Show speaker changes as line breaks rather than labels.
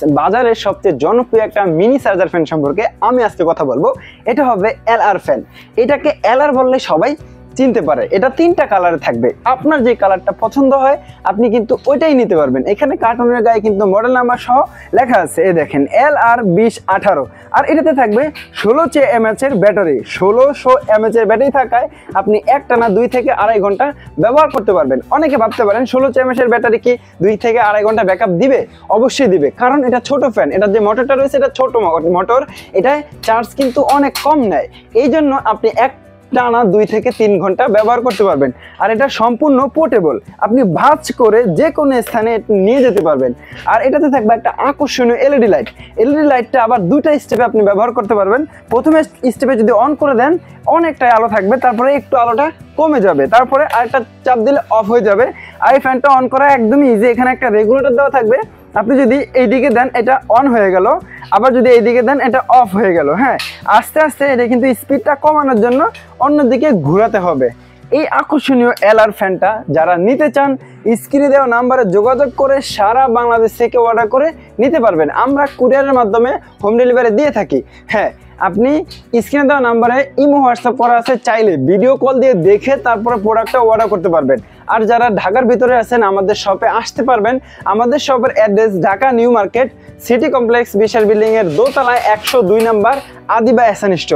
বাজারের সবচেয়ে জনপ্রিয় একটা মিনি চার্জার ফ্যান সম্পর্কে আমি আজকে কথা বলবো। এটা হবে এলআর ফ্যান। এটাকে এলআর বললে সবাই চিনতে পারে। এটা তিনটা কালারে থাকবে, আপনার যে কালারটা পছন্দ হয় আপনি কিন্তু ওইটাই নিতে পারবেন। এখানে কার্টুনের গায়ে কিন্তু মডেল নাম্বার সহ লেখা আছে, এই দেখেন LR 2018। আর এটাতে থাকবে 1600 mAh এর ব্যাটারি। 1600 mAh এর ব্যাটারি থাকায় আপনি একটানা 2 থেকে আড়াই ঘন্টা ব্যবহার করতে পারবেন। অনেকে ভাবতে পারেন 1600 mAh এর ব্যাটারি কি 2 থেকে আড়াই ঘন্টা ব্যাকআপ দিবে? অবশ্যই দিবে, কারণ এটা ছোট ফ্যান। এটার যে মোটরটা রয়েছে এটা ছোট মোটর, এটায় চার্জ কিন্তু অনেক কম নেয়। এই জন্য আপনি টানা 2 থেকে 3 ঘন্টা ব্যবহার করতে পারবেন। আর এটা সম্পূর্ণ পোর্টেবল, আপনি ভাঁজ করে যে কোনো স্থানে নিয়ে যেতে পারবেন। আর এটাতে থাকবে একটা আকর্ষণীয় এলইডি লাইট। এলইডি লাইটটা আবার দুইটা স্টেপে আপনি ব্যবহার করতে পারবেন। প্রথমে স্টেপে যদি অন করে দেন অনেকটাই আলো থাকবে, তারপরে একটু আলোটা কমে যাবে, তারপরে আরেকটা চাপ দিলে অফ হয়ে যাবে। আর এই ফ্যানটা অন করা একদমই ইজি। এখানে একটা রেগুলেটর দেওয়া থাকবে, আপনি যদি এইদিকে দেন এটা অন হয়ে গেল, আবার যদি এইদিকে দেন এটা অফ হয়ে গেল। হ্যাঁ, আস্তে আস্তে এটা কিন্তু স্পিডটা কমানোর জন্য অন্যদিকে ঘোরাতে হবে। এই আকর্ষণীয় এলআর ফ্যানটা যারা নিতে চান স্ক্রিনে দেওয়া নাম্বারে যোগাযোগ করে সারা বাংলাদেশ থেকে অর্ডার করে নিতে পারবেন। আমরা কুরিয়ারের মাধ্যমে হোম ডেলিভারি দিয়ে থাকি। হ্যাঁ, আপনি স্ক্রিনে দেওয়া নাম্বারে ইমো হোয়াটসঅ্যাপ করা আছে, চাইলে ভিডিও কল দিয়ে দেখে তারপরে প্রোডাক্টটা অর্ডার করতে পারবেন। আর যারা ঢাকার ভিতরে আছেন আমাদের শপে আসতে পারবেন। আমাদের শপের অ্যাড্রেস ঢাকা নিউ মার্কেট সিটি কমপ্লেক্স বিশাল বিল্ডিং এর দোতলায় 102 নাম্বার আদিবা এহসান স্টোর।